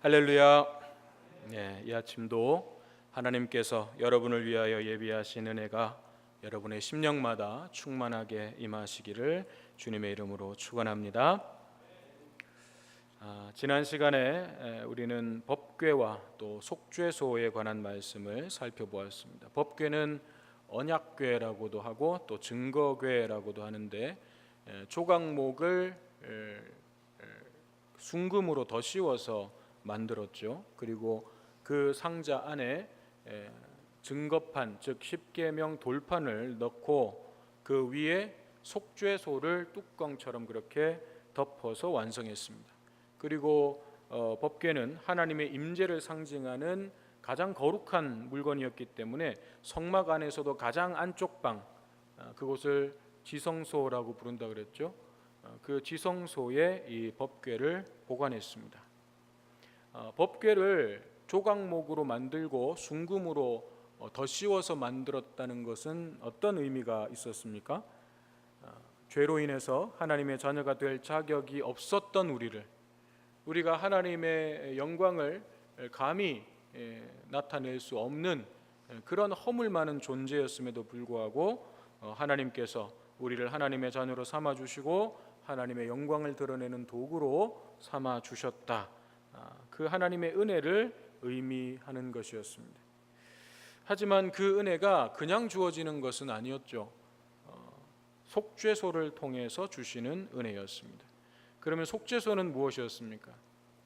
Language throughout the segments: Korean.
할렐루야. 이 아침도 하나님께서 여러분을 위하여 예비하신 은혜가 여러분의 심령마다 충만하게 임하시기를 주님의 이름으로 축원합니다. 지난 시간에 우리는 법궤와 또 속죄소에 관한 말씀을 살펴보았습니다. 법궤는 언약궤라고도 하고 또 증거궤라고도 하는데 조각목을 순금으로 덧씌워서 만들었죠. 그리고 그 상자 안에 증거판, 즉 십계명 돌판을 넣고 그 위에 속죄소를 뚜껑처럼 그렇게 덮어서 완성했습니다. 그리고 법궤는 하나님의 임재를 상징하는 가장 거룩한 물건이었기 때문에 성막 안에서도 가장 안쪽 방, 그곳을 지성소라고 부른다 그랬죠. 그 지성소에 이 법궤를 보관했습니다. 법궤를 조각목으로 만들고 순금으로 덧씌워서 만들었다는 것은 어떤 의미가 있었습니까? 죄로 인해서 하나님의 자녀가 될 자격이 없었던 우리가 하나님의 영광을 감히 나타낼 수 없는 그런 허물 많은 존재였음에도 불구하고 하나님께서 우리를 하나님의 자녀로 삼아주시고 하나님의 영광을 드러내는 도구로 삼아주셨다. 그 하나님의 은혜를 의미하는 것이었습니다. 하지만 그 은혜가 그냥 주어지는 것은 아니었죠. 속죄소를 통해서 주시는 은혜였습니다. 그러면 속죄소는 무엇이었습니까?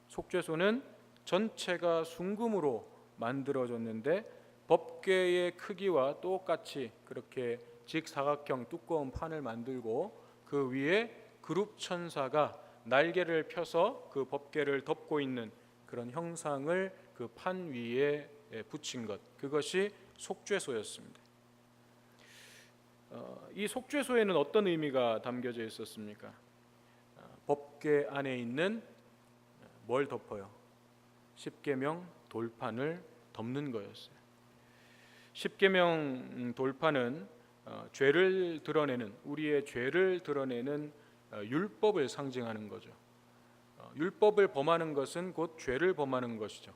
속죄소는 전체가 순금으로 만들어졌는데 법궤의 크기와 똑같이 그렇게 직사각형 두꺼운 판을 만들고 그 위에 그룹 천사가 날개를 펴서 그 법궤를 덮고 있는 그런 형상을 그 판 위에 붙인 것, 그것이 속죄소였습니다. 이 속죄소에는 어떤 의미가 담겨져 있었습니까? 법궤 안에 있는 뭘 덮어요? 십계명 돌판을 덮는 거였어요. 십계명 돌판은 죄를 드러내는, 우리의 죄를 드러내는 율법을 상징하는 거죠. 율법을 범하는 것은 곧 죄를 범하는 것이죠.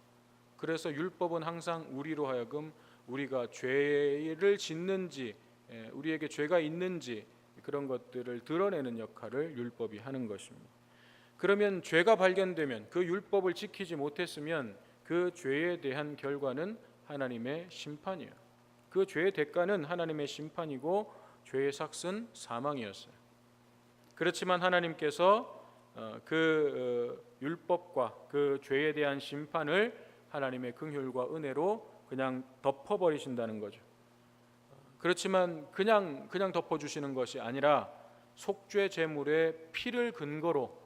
그래서 율법은 항상 우리로 하여금 우리가 죄를 짓는지, 우리에게 죄가 있는지 그런 것들을 드러내는 역할을 율법이 하는 것입니다. 그러면 죄가 발견되면 그 율법을 지키지 못했으면 그 죄에 대한 결과는 하나님의 심판이에요. 그 죄의 대가는 하나님의 심판이고 죄의 삭은 사망이었어요. 그렇지만 하나님께서 그 율법과 그 죄에 대한 심판을 하나님의 긍휼과 은혜로 그냥 덮어버리신다는 거죠. 그렇지만 그냥 덮어주시는 것이 아니라 속죄 제물의 피를 근거로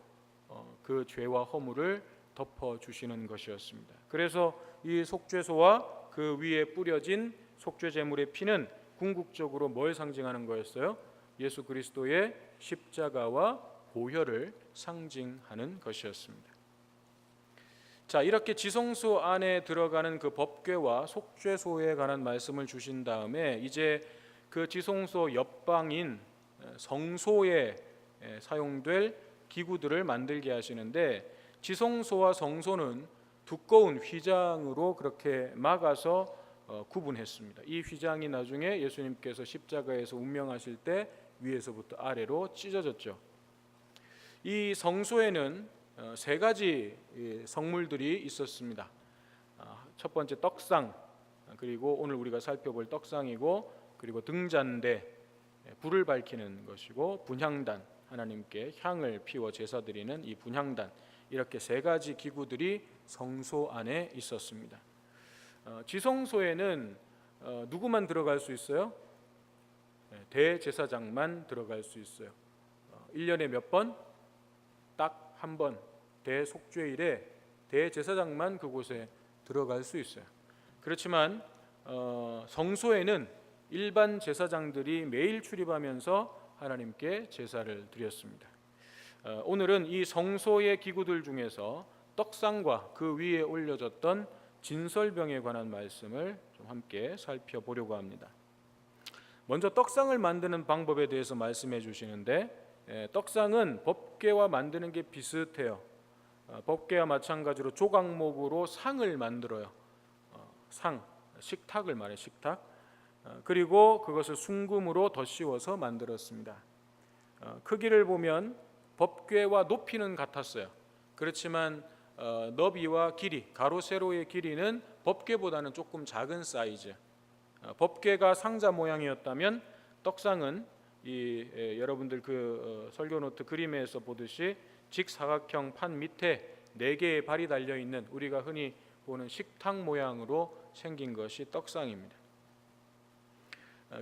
그 죄와 허물을 덮어주시는 것이었습니다. 그래서 이 속죄소와 그 위에 뿌려진 속죄 제물의 피는 궁극적으로 뭘 상징하는 거였어요? 예수 그리스도의 십자가와 보혈을 상징하는 것이었습니다. 자, 이렇게 지성소 안에 들어가는 그 법궤와 속죄소에 관한 말씀을 주신 다음에 이제 그 지성소 옆방인 성소에 사용될 기구들을 만들게 하시는데, 지성소와 성소는 두꺼운 휘장으로 그렇게 막아서 구분했습니다. 이 휘장이 나중에 예수님께서 십자가에서 운명하실 때 위에서부터 아래로 찢어졌죠. 이 성소에는 세 가지 성물들이 있었습니다. 첫 번째 떡상, 그리고 오늘 우리가 살펴볼 떡상이고, 그리고 등잔대, 불을 밝히는 것이고, 분향단, 하나님께 향을 피워 제사 드리는 이 분향단, 이렇게 세 가지 기구들이 성소 안에 있었습니다. 지성소에는 누구만 들어갈 수 있어요? 대제사장만 들어갈 수 있어요. 1년에 몇 번? 딱 한 번, 대속죄일에 대제사장만 그곳에 들어갈 수 있어요. 그렇지만 성소에는 일반 제사장들이 매일 출입하면서 하나님께 제사를 드렸습니다. 오늘은 이 성소의 기구들 중에서 떡상과 그 위에 올려졌던 진설병에 관한 말씀을 좀 함께 살펴보려고 합니다. 먼저 떡상을 만드는 방법에 대해서 말씀해 주시는데, 떡상은 법궤와 만드는 게 비슷해요. 법궤와 마찬가지로 조각목으로 상을 만들어요. 상, 식탁을 말해 식탁. 그리고 그것을 순금으로 덧씌워서 만들었습니다. 크기를 보면 법궤와 높이는 같았어요. 그렇지만 너비와 길이, 가로 세로의 길이는 법궤보다는 조금 작은 사이즈. 법궤가 상자 모양이었다면 떡상은 여러분들 설교 노트 그림에서 보듯이 직사각형 판 밑에 4개의 발이 달려 있는 우리가 흔히 보는 식탁 모양으로 생긴 것이 떡상입니다.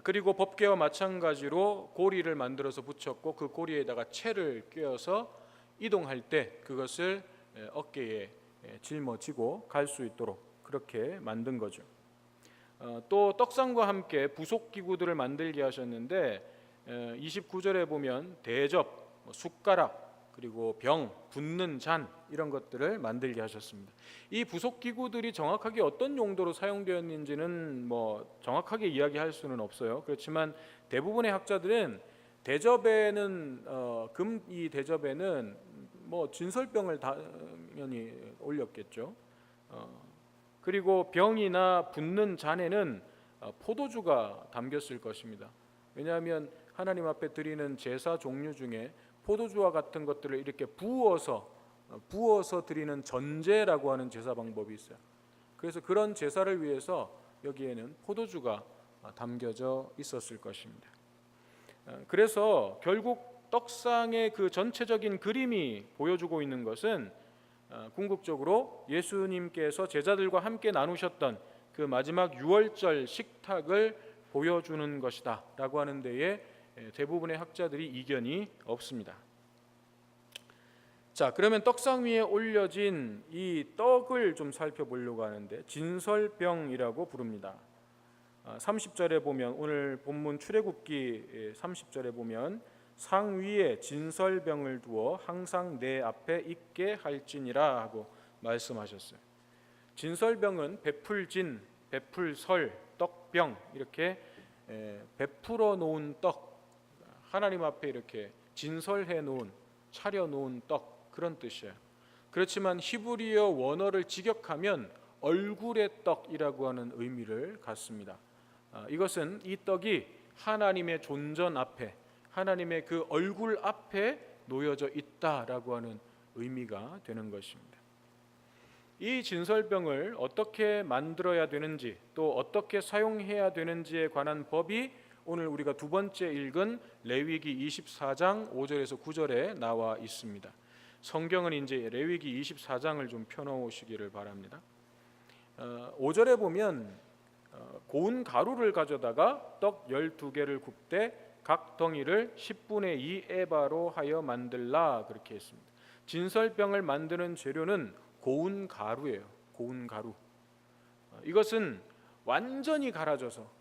그리고 법궤와 마찬가지로 고리를 만들어서 붙였고 그 고리에다가 채를 꿰어서 이동할 때 그것을 어깨에 짊어지고 갈 수 있도록 그렇게 만든 거죠. 또 떡상과 함께 부속 기구들을 만들게 하셨는데 29절에 보면 대접, 숟가락, 그리고 병, 붓는 잔 이런 것들을 만들게 하셨습니다. 이 부속 기구들이 정확하게 어떤 용도로 사용되었는지는 정확하게 이야기할 수는 없어요. 그렇지만 대부분의 학자들은 대접에는 이 대접에는 진설병을 당연히 올렸겠죠. 그리고 병이나 붓는 잔에는 포도주가 담겼을 것입니다. 왜냐하면 하나님 앞에 드리는 제사 종류 중에 포도주와 같은 것들을 이렇게 부어서 드리는 전제라고 하는 제사 방법이 있어요. 그래서 그런 제사를 위해서 여기에는 포도주가 담겨져 있었을 것입니다. 그래서 결국 떡상의 그 전체적인 그림이 보여주고 있는 것은 궁극적으로 예수님께서 제자들과 함께 나누셨던 그 마지막 유월절 식탁을 보여주는 것이다 라고 하는 데에 대부분의 학자들이 이견이 없습니다. 자, 그러면 떡상 위에 올려진 이 떡을 좀 살펴보려고 하는데 진설병이라고 부릅니다. 30절에 보면 오늘 본문 출애굽기 30절에 보면 상 위에 진설병을 두어 항상 내 앞에 있게 할지니라 하고 말씀하셨어요. 진설병은 베풀진, 베풀설, 떡병 이렇게 베풀어 놓은 떡, 하나님 앞에 이렇게 진설해 놓은, 차려 놓은 떡 그런 뜻이에요. 그렇지만 히브리어 원어를 직역하면 얼굴의 떡이라고 하는 의미를 갖습니다. 이것은 이 떡이 하나님의 존전 앞에, 하나님의 그 얼굴 앞에 놓여져 있다라고 하는 의미가 되는 것입니다. 이 진설병을 어떻게 만들어야 되는지 또 어떻게 사용해야 되는지에 관한 법이 오늘 우리가 두 번째 읽은 레위기 24장 5절에서 9절에 나와 있습니다. 성경은 이제 레위기 24장을 좀 펴놓으시기를 바랍니다. 5절에 보면 고운 가루를 가져다가 떡 12개를 굽되 각 덩이를 10분의 2 에바로 하여 만들라 그렇게 했습니다. 진설병을 만드는 재료는 고운 가루예요. 고운 가루. 이것은 완전히 갈아져서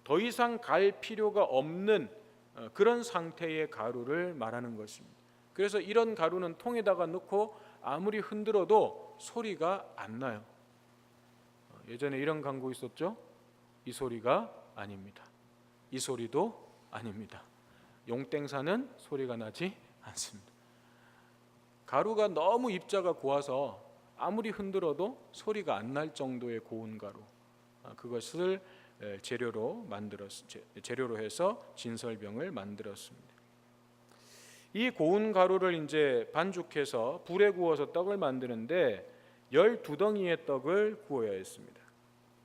더 이상 갈 필요가 없는 그런 상태의 가루를 말하는 것입니다. 그래서 이런 가루는 통에다가 넣고 아무리 흔들어도 소리가 안 나요. 예전에 이런 광고 있었죠? 이 소리가 아닙니다. 이 소리도 아닙니다. 용땡사는 소리가 나지 않습니다. 가루가 너무 입자가 고와서 아무리 흔들어도 소리가 안 날 정도의 고운 가루, 그것을 재료로 해서 진설병을 만들었습니다. 이 고운 가루를 이제 반죽해서 불에 구워서 떡을 만드는데 12덩이의 떡을 구워야 했습니다.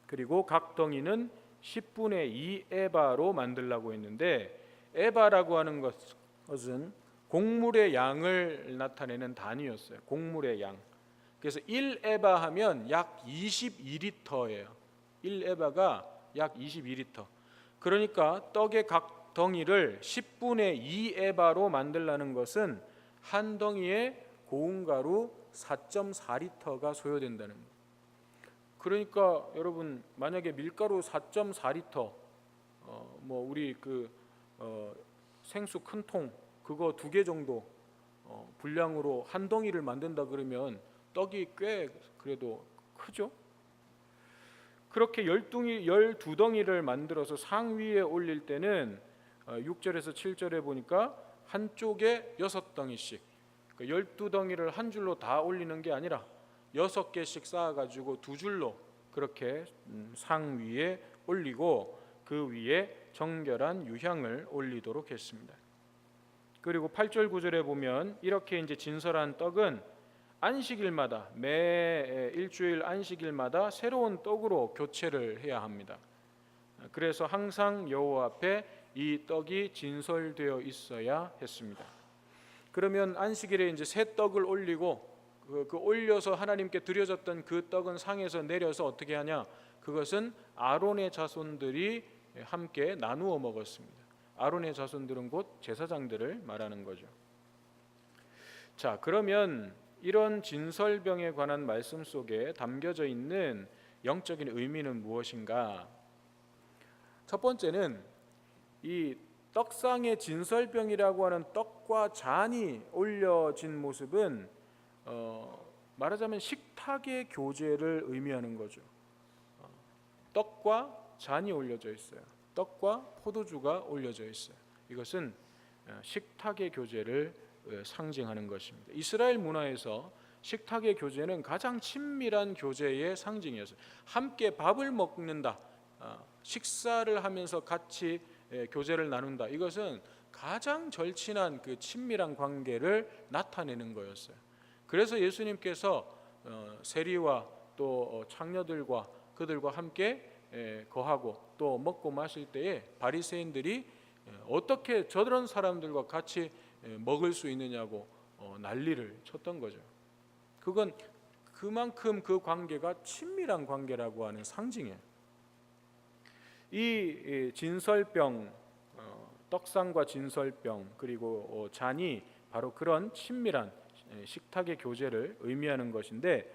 그리고 각 덩이는 10분의 2 에바로 만들라고 했는데 에바라고 하는 것은 곡물의 양을 나타내는 단위였어요. 곡물의 양. 그래서 1에바 하면 약 22리터예요. 1에바가 약 22리터. 그러니까 떡의 각 덩이를 10분의 2에바로 만들라는 것은 한 덩이에 고운 가루 4.4리터가 소요된다는 거예요. 그러니까 여러분 만약에 밀가루 4.4리터 우리 생수 큰 통 그거 2개 정도 분량으로 한 덩이를 만든다 그러면 떡이 꽤 그래도 크죠? 그렇게 12덩이를 만들어서 상 위에 올릴 때는 6절에서 7절에 보니까 한쪽에 6덩이씩 12덩이를 한 줄로 다 올리는 게 아니라 6개씩 쌓아가지고 2줄로 그렇게 상 위에 올리고 그 위에 정결한 유향을 올리도록 했습니다. 그리고 8절 9절에 보면 이렇게 이제 진설한 떡은 안식일마다 매 일주일 안식일마다 새로운 떡으로 교체를 해야 합니다. 그래서 항상 여호와 앞에 이 떡이 진설되어 있어야 했습니다. 그러면 안식일에 이제 새 떡을 올리고 그 올려서 하나님께 드려졌던 그 떡은 상에서 내려서 어떻게 하냐? 그것은 아론의 자손들이 함께 나누어 먹었습니다. 아론의 자손들은 곧 제사장들을 말하는 거죠. 자, 그러면 이런 진설병에 관한 말씀 속에 담겨져 있는 영적인 의미는 무엇인가? 첫 번째는 이 떡상의 진설병이라고 하는 떡과 잔이 올려진 모습은 말하자면 식탁의 교제를 의미하는 거죠. 떡과 잔이 올려져 있어요. 떡과 포도주가 올려져 있어요. 이것은 식탁의 교제를 상징하는 것입니다. 이스라엘 문화에서 식탁의 교제는 가장 친밀한 교제의 상징이었어요. 함께 밥을 먹는다, 식사를 하면서 같이 교제를 나눈다. 이것은 가장 절친한 그 친밀한 관계를 나타내는 거였어요. 그래서 예수님께서 세리와 또 창녀들과 그들과 함께 거하고 또 먹고 마실 때에 바리새인들이 어떻게 저런 사람들과 같이 먹을 수 있느냐고 난리를 쳤던 거죠. 그건 그만큼 그 관계가 친밀한 관계라고 하는 상징이에요. 이 진설병, 떡상과 진설병 그리고 잔이 바로 그런 친밀한 식탁의 교제를 의미하는 것인데,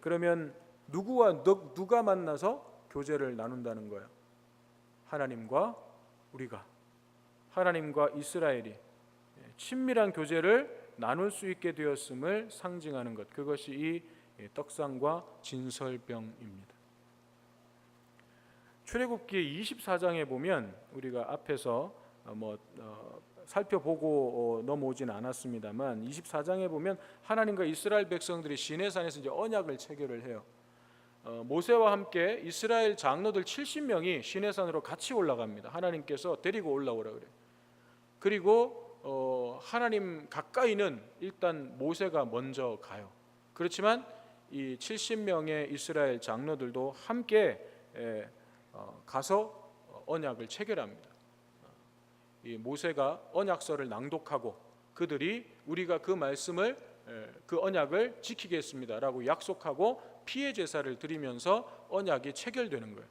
그러면 누가 만나서 교제를 나눈다는 거예요? 하나님과 우리가, 하나님과 이스라엘이 친밀한 교제를 나눌 수 있게 되었음을 상징하는 것, 그것이 이 떡상과 진설병입니다. 출애굽기 24장에 보면 우리가 앞에서 살펴보고 넘어오지는 않았습니다만 24장에 보면 하나님과 이스라엘 백성들이 시내산에서 이제 언약을 체결을 해요. 모세와 함께 이스라엘 장로들 70명이 시내산으로 같이 올라갑니다. 하나님께서 데리고 올라오라 그래요. 그리고 하나님 가까이는 일단 모세가 먼저 가요. 그렇지만 이 70명의 이스라엘 장로들도 함께 가서 언약을 체결합니다. 이 모세가 언약서를 낭독하고 그들이 우리가 그 말씀을 그 언약을 지키겠습니다라고 약속하고 피의 제사를 드리면서 언약이 체결되는 거예요.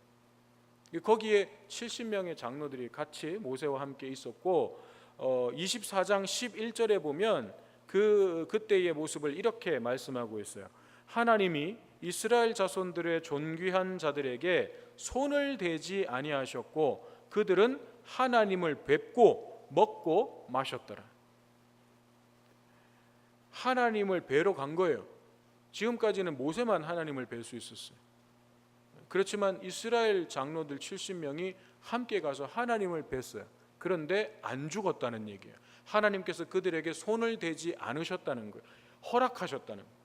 거기에 70명의 장로들이 같이 모세와 함께 있었고 24장 11절에 보면 그때의 모습을 이렇게 말씀하고 있어요. 하나님이 이스라엘 자손들의 존귀한 자들에게 손을 대지 아니하셨고 그들은 하나님을 뵙고 먹고 마셨더라. 하나님을 뵈러 간 거예요. 지금까지는 모세만 하나님을 뵐 수 있었어요. 그렇지만 이스라엘 장로들 70명이 함께 가서 하나님을 뵀어요. 그런데 안 죽었다는 얘기예요. 하나님께서 그들에게 손을 대지 않으셨다는 거예요. 허락하셨다는 거예요.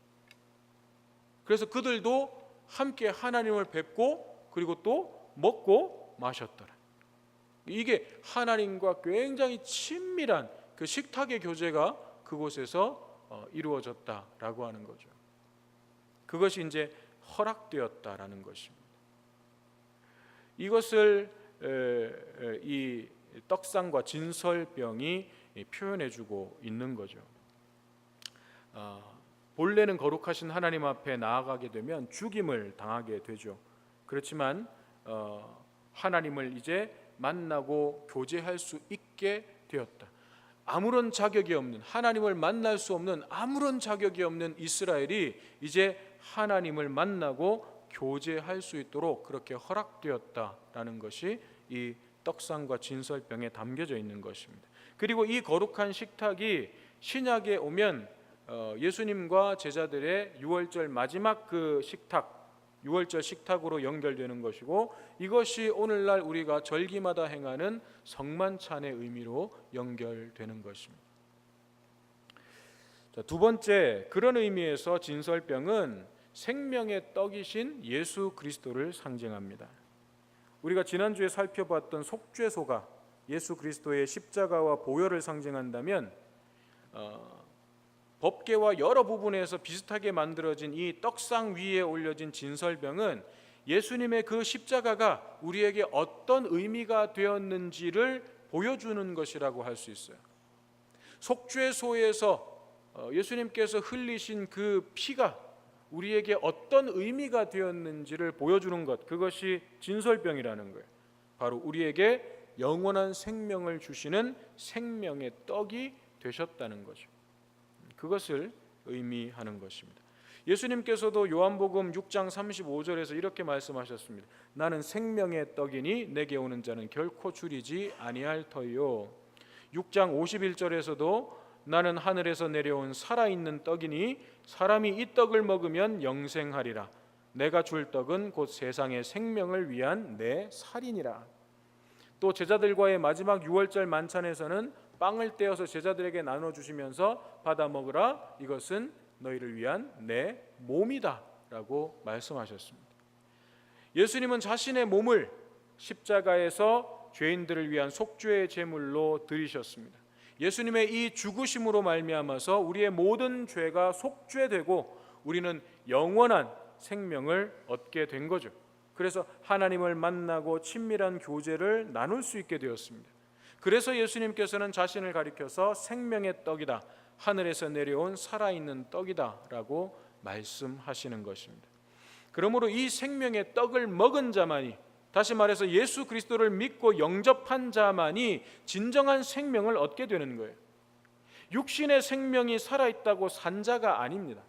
그래서 그들도 함께 하나님을 뵙고 그리고 또 먹고 마셨더라. 이게 하나님과 굉장히 친밀한 그 식탁의 교제가 그곳에서 이루어졌다라고 하는 거죠. 그것이 이제 허락되었다라는 것입니다. 이것을 이 떡상과 진설병이 표현해주고 있는 거죠. 본래는 거룩하신 하나님 앞에 나아가게 되면 죽임을 당하게 되죠. 그렇지만 하나님을 이제 만나고 교제할 수 있게 되었다. 아무런 자격이 없는, 하나님을 만날 수 없는 아무런 자격이 없는 이스라엘이 이제 하나님을 만나고 교제할 수 있도록 그렇게 허락되었다라는 것이 이 떡상과 진설병에 담겨져 있는 것입니다. 그리고 이 거룩한 식탁이 신약에 오면 예수님과 제자들의 유월절 마지막 그 식탁, 유월절 식탁으로 연결되는 것이고, 이것이 오늘날 우리가 절기마다 행하는 성만찬의 의미로 연결되는 것입니다. 자, 두 번째, 그런 의미에서 진설병은 생명의 떡이신 예수 그리스도를 상징합니다. 우리가 지난주에 살펴봤던 속죄소가 예수 그리스도의 십자가와 보혈을 상징한다면 법궤와 여러 부분에서 비슷하게 만들어진 이 떡상 위에 올려진 진설병은 예수님의 그 십자가가 우리에게 어떤 의미가 되었는지를 보여주는 것이라고 할 수 있어요. 속죄소에서 예수님께서 흘리신 그 피가 우리에게 어떤 의미가 되었는지를 보여주는 것, 그것이 진설병이라는 거예요. 바로 우리에게 영원한 생명을 주시는 생명의 떡이 되셨다는 거죠. 그것을 의미하는 것입니다. 예수님께서도 요한복음 6장 35절에서 이렇게 말씀하셨습니다. 나는 생명의 떡이니 내게 오는 자는 결코 줄이지 아니할 터이요. 6장 51절에서도 나는 하늘에서 내려온 살아있는 떡이니 사람이 이 떡을 먹으면 영생하리라. 내가 줄 떡은 곧 세상의 생명을 위한 내 살이니라. 또 제자들과의 마지막 유월절 만찬에서는 빵을 떼어서 제자들에게 나눠주시면서 받아 먹으라. 이것은 너희를 위한 내 몸이다 라고 말씀하셨습니다. 예수님은 자신의 몸을 십자가에서 죄인들을 위한 속죄의 제물로 드리셨습니다. 예수님의 이 죽으심으로 말미암아서 우리의 모든 죄가 속죄되고 우리는 영원한 생명을 얻게 된 거죠. 그래서 하나님을 만나고 친밀한 교제를 나눌 수 있게 되었습니다. 그래서 예수님께서는 자신을 가리켜서 생명의 떡이다, 하늘에서 내려온 살아있는 떡이다 라고 말씀하시는 것입니다. 그러므로 이 생명의 떡을 먹은 자만이, 다시 말해서 예수 그리스도를 믿고 영접한 자만이 진정한 생명을 얻게 되는 거예요. 육신의 생명이 살아있다고 산 자가 아닙니다.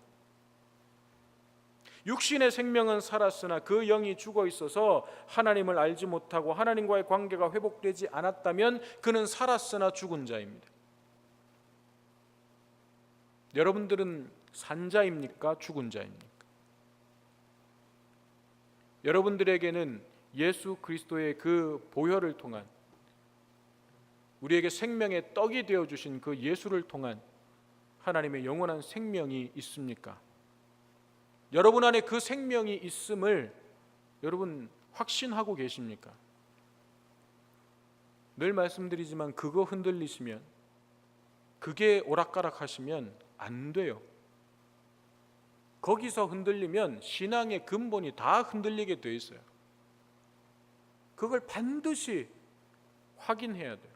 육신의 생명은 살았으나 그 영이 죽어 있어서 하나님을 알지 못하고 하나님과의 관계가 회복되지 않았다면 그는 살았으나 죽은 자입니다. 여러분들은 산 자입니까? 죽은 자입니까? 여러분들에게는 예수 그리스도의 그 보혈을 통한, 우리에게 생명의 떡이 되어주신 그 예수를 통한 하나님의 영원한 생명이 있습니까? 여러분 안에 그 생명이 있음을 여러분 확신하고 계십니까? 늘 말씀드리지만 그거 흔들리시면, 그게 오락가락하시면 안 돼요. 거기서 흔들리면 신앙의 근본이 다 흔들리게 돼 있어요. 그걸 반드시 확인해야 돼요.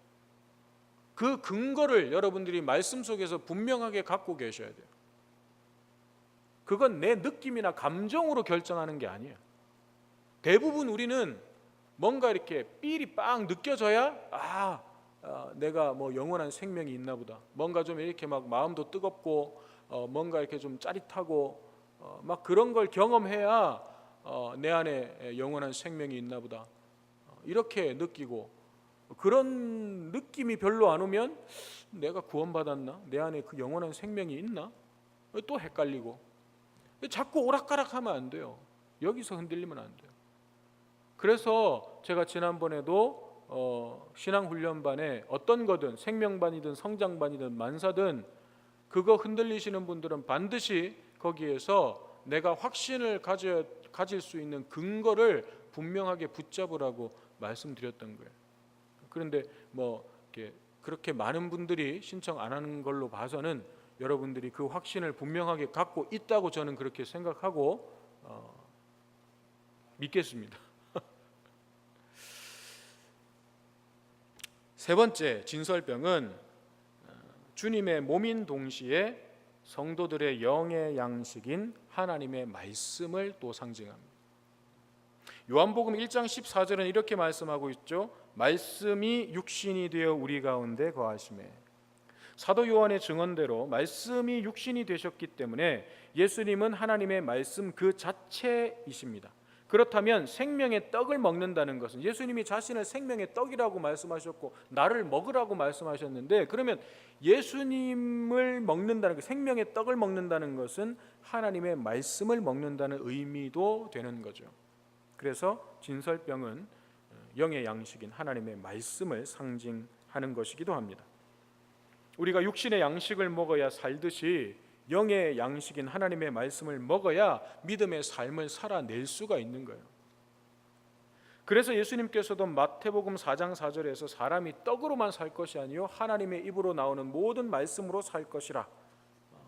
그 근거를 여러분들이 말씀 속에서 분명하게 갖고 계셔야 돼요. 그건 내 느낌이나 감정으로 결정하는 게 아니에요. 대부분 우리는 뭔가 이렇게 삘이 빵 느껴져야 내가 뭐 영원한 생명이 있나 보다. 뭔가 좀 이렇게 막 마음도 뜨겁고 뭔가 이렇게 좀 짜릿하고 막 그런 걸 경험해야 내 안에 영원한 생명이 있나 보다. 이렇게 느끼고, 그런 느낌이 별로 안 오면 내가 구원받았나? 내 안에 그 영원한 생명이 있나? 또 헷갈리고. 자꾸 오락가락하면 안 돼요. 여기서 흔들리면 안 돼요. 그래서 제가 지난번에도 신앙훈련반에 어떤 거든 생명반이든 성장반이든 만사든 그거 흔들리시는 분들은 반드시 거기에서 내가 확신을 가질 수 있는 근거를 분명하게 붙잡으라고 말씀드렸던 거예요. 그런데 뭐 그렇게 많은 분들이 신청 안 하는 걸로 봐서는 여러분들이 그 확신을 분명하게 갖고 있다고 저는 그렇게 생각하고 믿겠습니다. 세 번째 진설병은 주님의 몸인 동시에 성도들의 영의 양식인 하나님의 말씀을 또 상징합니다. 요한복음 1장 14절은 이렇게 말씀하고 있죠. 말씀이 육신이 되어 우리 가운데 거하시매. 사도 요한의 증언대로 말씀이 육신이 되셨기 때문에 예수님은 하나님의 말씀 그 자체이십니다. 그렇다면 생명의 떡을 먹는다는 것은, 예수님이 자신을 생명의 떡이라고 말씀하셨고 나를 먹으라고 말씀하셨는데, 그러면 예수님을 먹는다는 것, 생명의 떡을 먹는다는 것은 하나님의 말씀을 먹는다는 의미도 되는 거죠. 그래서 진설병은 영의 양식인 하나님의 말씀을 상징하는 것이기도 합니다. 우리가 육신의 양식을 먹어야 살듯이 영의 양식인 하나님의 말씀을 먹어야 믿음의 삶을 살아낼 수가 있는 거예요. 그래서 예수님께서도 마태복음 4장 4절에서 사람이 떡으로만 살 것이 아니요 하나님의 입으로 나오는 모든 말씀으로 살 것이라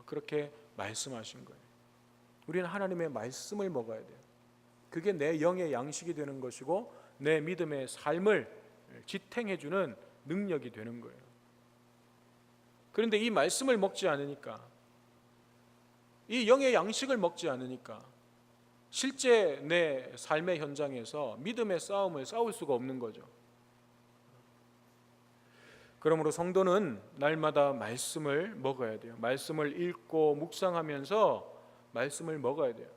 그렇게 말씀하신 거예요. 우리는 하나님의 말씀을 먹어야 돼요. 그게 내 영의 양식이 되는 것이고 내 믿음의 삶을 지탱해 주는 능력이 되는 거예요. 그런데 이 말씀을 먹지 않으니까, 이 영의 양식을 먹지 않으니까 실제 내 삶의 현장에서 믿음의 싸움을 싸울 수가 없는 거죠. 그러므로 성도는 날마다 말씀을 먹어야 돼요. 말씀을 읽고 묵상하면서 말씀을 먹어야 돼요.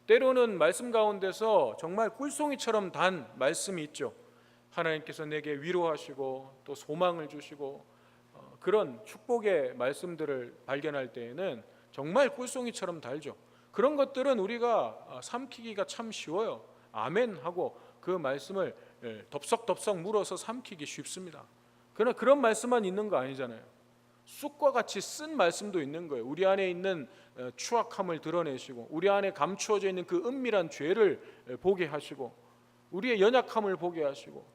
때로는 말씀 가운데서 정말 꿀송이처럼 단 말씀이 있죠. 하나님께서 내게 위로하시고 또 소망을 주시고 그런 축복의 말씀들을 발견할 때에는 정말 꿀송이처럼 달죠. 그런 것들은 우리가 삼키기가 참 쉬워요. 아멘 하고 그 말씀을 덥석덥석 물어서 삼키기 쉽습니다. 그러나 그런 말씀만 있는 거 아니잖아요. 쑥과 같이 쓴 말씀도 있는 거예요. 우리 안에 있는 추악함을 드러내시고 우리 안에 감추어져 있는 그 은밀한 죄를 보게 하시고 우리의 연약함을 보게 하시고,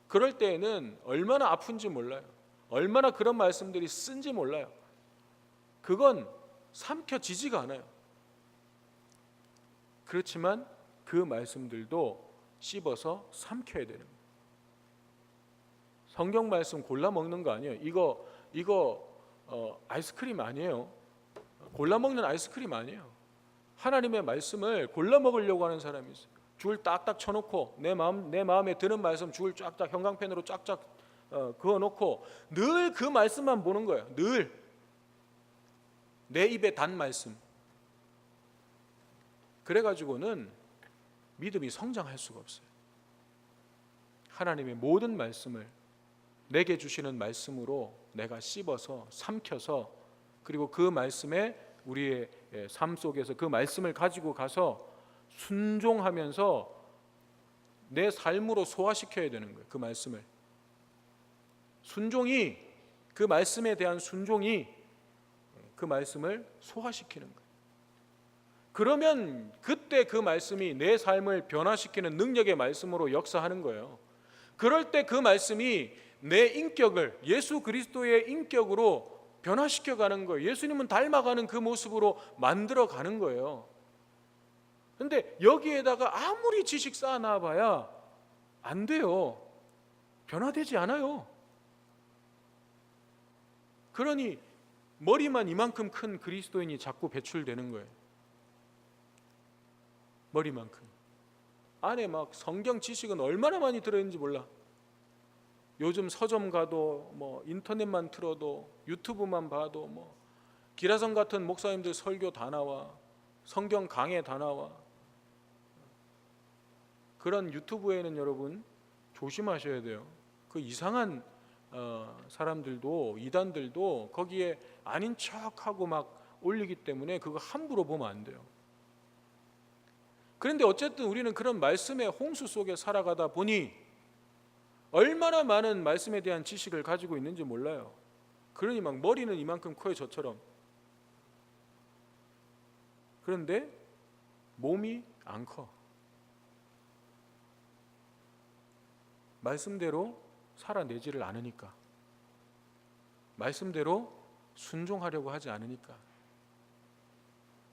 그럴 때에는 얼마나 아픈지 몰라요. 얼마나 그런 말씀들이 쓴지 몰라요. 그건 삼켜지지가 않아요. 그렇지만 그 말씀들도 씹어서 삼켜야 되는 거예요. 성경 말씀 골라 먹는 거 아니에요. 이거 아이스크림 아니에요. 골라 먹는 아이스크림 아니에요. 하나님의 말씀을 골라 먹으려고 하는 사람이 있어요. 줄 딱딱 쳐놓고 내 마음에 드는 말씀 줄 쫙쫙 형광펜으로 쫙쫙 그어놓고 늘 그 말씀만 보는 거예요. 늘 내 입에 단 말씀. 그래가지고는 믿음이 성장할 수가 없어요. 하나님의 모든 말씀을 내게 주시는 말씀으로 내가 씹어서 삼켜서, 그리고 그 말씀에 우리의 삶 속에서 그 말씀을 가지고 가서 순종하면서 내 삶으로 소화시켜야 되는 거예요. 그 말씀을. 순종이, 그 말씀에 대한 순종이 그 말씀을 소화시키는 거예요. 그러면 그때 그 말씀이 내 삶을 변화시키는 능력의 말씀으로 역사하는 거예요. 그럴 때 그 말씀이 내 인격을 예수 그리스도의 인격으로 변화시켜가는 거예요. 예수님은 닮아가는 그 모습으로 만들어가는 거예요. 그런데 여기에다가 아무리 지식 쌓아놔봐야 안 돼요. 변화되지 않아요. 그러니 머리만 이만큼 큰 그리스도인이 자꾸 배출되는 거예요. 머리만큼. 안에 막 성경 지식은 얼마나 많이 들어있는지 몰라. 요즘 서점 가도 뭐 인터넷만 틀어도 유튜브만 봐도 뭐 기라성 같은 목사님들 설교 다 나와. 성경 강해 다 나와. 그런 유튜브에는 여러분 조심하셔야 돼요. 그 이상한 사람들도, 이단들도 거기에 아닌 척하고 막 올리기 때문에 그거 함부로 보면 안 돼요. 그런데 어쨌든 우리는 그런 말씀의 홍수 속에 살아가다 보니 얼마나 많은 말씀에 대한 지식을 가지고 있는지 몰라요. 그러니 막 머리는 이만큼 커요, 저처럼. 그런데 몸이 안 커. 말씀대로 살아내지를 않으니까, 말씀대로 순종하려고 하지 않으니까,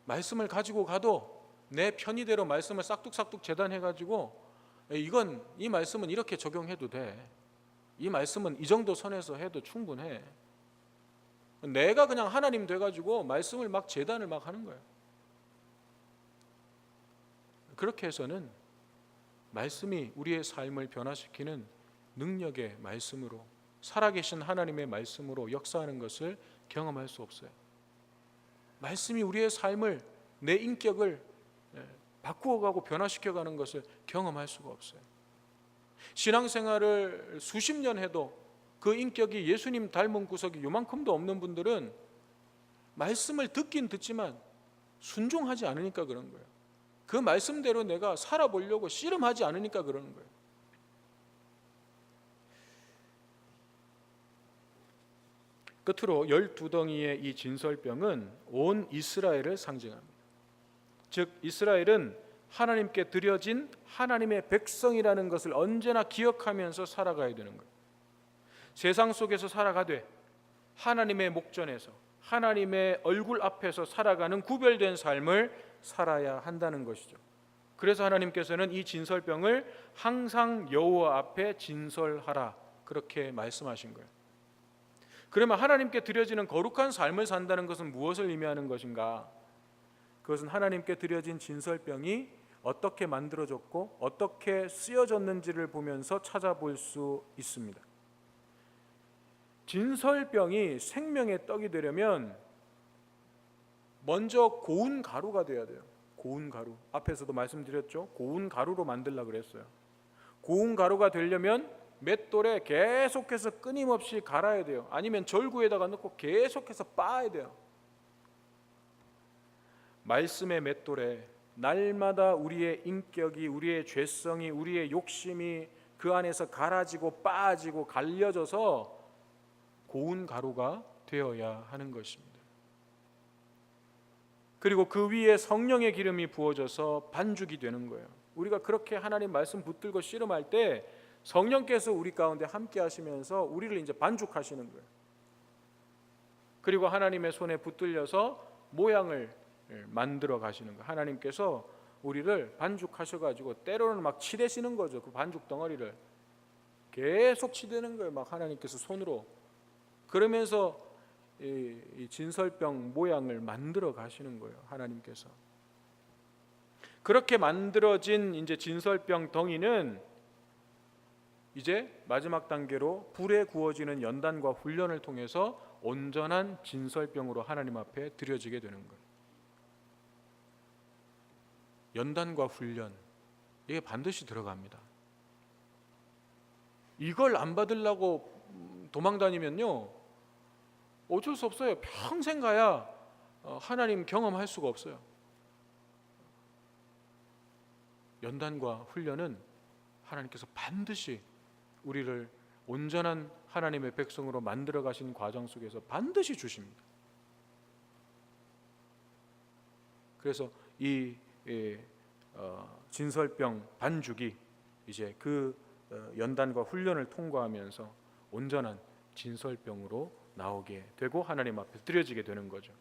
말씀을 가지고 가도 내 편의대로 말씀을 싹둑싹둑 재단해가지고 이 말씀은 이렇게 적용해도 돼, 이 말씀은 이 정도 선에서 해도 충분해, 내가 그냥 하나님 돼가지고 말씀을 막 재단을 막 하는 거예요. 그렇게 해서는 말씀이 우리의 삶을 변화시키는 능력의 말씀으로, 살아계신 하나님의 말씀으로 역사하는 것을 경험할 수 없어요. 말씀이 우리의 삶을, 내 인격을 바꾸어가고 변화시켜가는 것을 경험할 수가 없어요. 신앙생활을 수십 년 해도 그 인격이 예수님 닮은 구석이 요만큼도 없는 분들은 말씀을 듣긴 듣지만 순종하지 않으니까 그런 거예요. 그 말씀대로 내가 살아보려고 씨름하지 않으니까 그러는 거예요. 끝으로 12덩이의 이 진설병은 온 이스라엘을 상징합니다. 즉 이스라엘은 하나님께 드려진 하나님의 백성이라는 것을 언제나 기억하면서 살아가야 되는 거예요. 세상 속에서 살아가되 하나님의 목전에서 하나님의 얼굴 앞에서 살아가는 구별된 삶을 살아야 한다는 것이죠. 그래서 하나님께서는 이 진설병을 항상 여호와 앞에 진설하라 그렇게 말씀하신 거예요. 그러면 하나님께 드려지는 거룩한 삶을 산다는 것은 무엇을 의미하는 것인가? 그것은 하나님께 드려진 진설병이 어떻게 만들어졌고 어떻게 쓰여졌는지를 보면서 찾아볼 수 있습니다. 진설병이 생명의 떡이 되려면 먼저 고운 가루가 돼야 돼요. 고운 가루. 앞에서도 말씀드렸죠. 고운 가루로 만들려고 그랬어요. 고운 가루가 되려면 맷돌에 계속해서 끊임없이 갈아야 돼요. 아니면 절구에다가 넣고 계속해서 빻아야 돼요. 말씀의 맷돌에 날마다 우리의 인격이, 우리의 죄성이, 우리의 욕심이 그 안에서 갈아지고 빻아지고 갈려져서 고운 가루가 되어야 하는 것입니다. 그리고 그 위에 성령의 기름이 부어져서 반죽이 되는 거예요. 우리가 그렇게 하나님 말씀 붙들고 씨름할 때 성령께서 우리 가운데 함께 하시면서 우리를 이제 반죽하시는 거예요. 그리고 하나님의 손에 붙들려서 모양을 만들어 가시는 거예요. 하나님께서 우리를 반죽하셔가지고 때로는 막 치대시는 거죠. 그 반죽 덩어리를 계속 치대는 거예요. 막 하나님께서 손으로. 그러면서 이 진설병 모양을 만들어 가시는 거예요. 하나님께서. 그렇게 만들어진 이제 진설병 덩이는 이제 마지막 단계로 불에 구워지는 연단과 훈련을 통해서 온전한 진설병으로 하나님 앞에 드려지게 되는 거예요. 연단과 훈련, 이게 반드시 들어갑니다. 이걸 안 받으려고 도망다니면요 어쩔 수 없어요. 평생 가야 하나님 경험할 수가 없어요. 연단과 훈련은 하나님께서 반드시 우리를 온전한 하나님의 백성으로 만들어 가신 과정 속에서 반드시 주십니다. 그래서 이 진설병 반죽이 이제 그 연단과 훈련을 통과하면서 온전한 진설병으로 나오게 되고 하나님 앞에 드려지게 되는 거죠.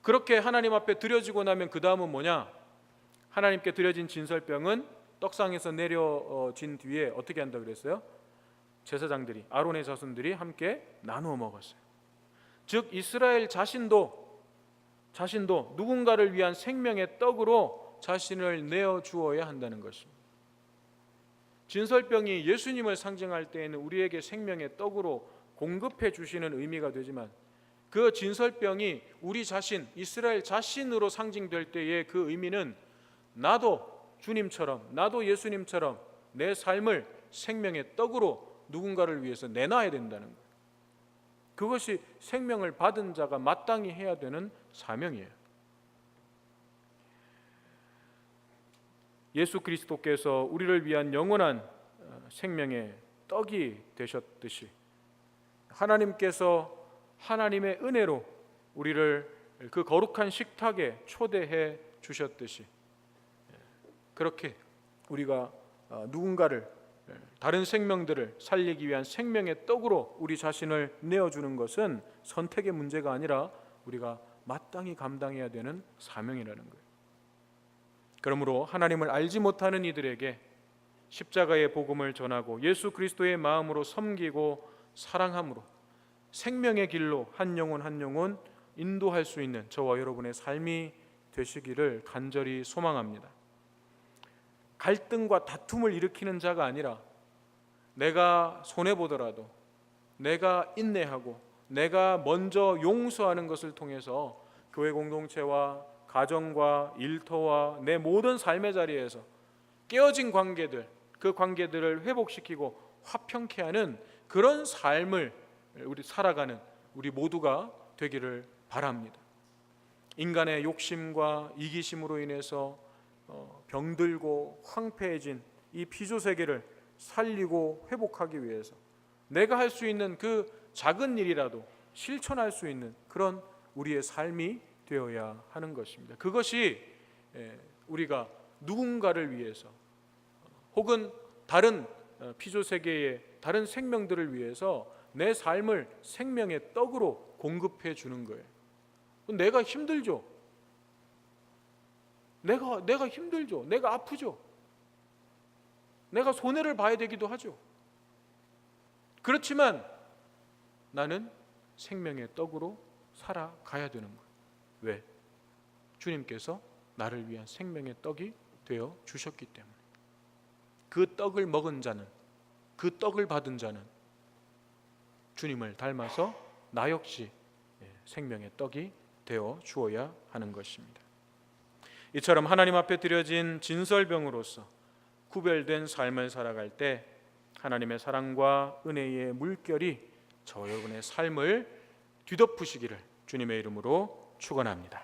그렇게 하나님 앞에 드려지고 나면 그 다음은 뭐냐? 하나님께 드려진 진설병은 떡상에서 내려진 뒤에 어떻게 한다 그랬어요? 제사장들이, 아론의 자손들이 함께 나누어 먹었어요. 즉 이스라엘 자신도 누군가를 위한 생명의 떡으로 자신을 내어 주어야 한다는 것입니다. 진설병이 예수님을 상징할 때에는 우리에게 생명의 떡으로 공급해 주시는 의미가 되지만 그 진설병이 우리 자신, 이스라엘 자신으로 상징될 때의 그 의미는 나도 주님처럼, 나도 예수님처럼 내 삶을 생명의 떡으로 누군가를 위해서 내놔야 된다는 거예요. 그것이 생명을 받은 자가 마땅히 해야 되는 사명이에요. 예수 그리스도께서 우리를 위한 영원한 생명의 떡이 되셨듯이 하나님께서 하나님의 은혜로 우리를 그 거룩한 식탁에 초대해 주셨듯이 그렇게 우리가 누군가를, 다른 생명들을 살리기 위한 생명의 떡으로 우리 자신을 내어주는 것은 선택의 문제가 아니라 우리가 마땅히 감당해야 되는 사명이라는 거예요. 그러므로 하나님을 알지 못하는 이들에게 십자가의 복음을 전하고 예수 그리스도의 마음으로 섬기고 사랑함으로 생명의 길로 한 영혼 한 영혼 인도할 수 있는 저와 여러분의 삶이 되시기를 간절히 소망합니다. 갈등과 다툼을 일으키는 자가 아니라 내가 손해보더라도 내가 인내하고 내가 먼저 용서하는 것을 통해서 교회 공동체와 가정과 일터와 내 모든 삶의 자리에서 깨어진 관계들, 그 관계들을 회복시키고 화평케 하는 그런 삶을 우리 살아가는 우리 모두가 되기를 바랍니다. 인간의 욕심과 이기심으로 인해서 병들고 황폐해진 이 피조세계를 살리고 회복하기 위해서 내가 할 수 있는 그 작은 일이라도 실천할 수 있는 그런 우리의 삶이 되어야 하는 것입니다. 그것이 우리가 누군가를 위해서 혹은 다른 피조 세계의 다른 생명들을 위해서 내 삶을 생명의 떡으로 공급해 주는 거예요. 내가 힘들죠. 내가 힘들죠. 내가 아프죠. 내가 손해를 봐야 되기도 하죠. 그렇지만 나는 생명의 떡으로 살아가야 되는 거예요. 왜? 주님께서 나를 위한 생명의 떡이 되어 주셨기 때문에. 그 떡을 먹은 자는, 그 떡을 받은 자는 주님을 닮아서 나 역시 생명의 떡이 되어 주어야 하는 것입니다. 이처럼 하나님 앞에 드려진 진설병으로서 구별된 삶을 살아갈 때 하나님의 사랑과 은혜의 물결이 저 여러분의 삶을 뒤덮으시기를 주님의 이름으로 축원합니다.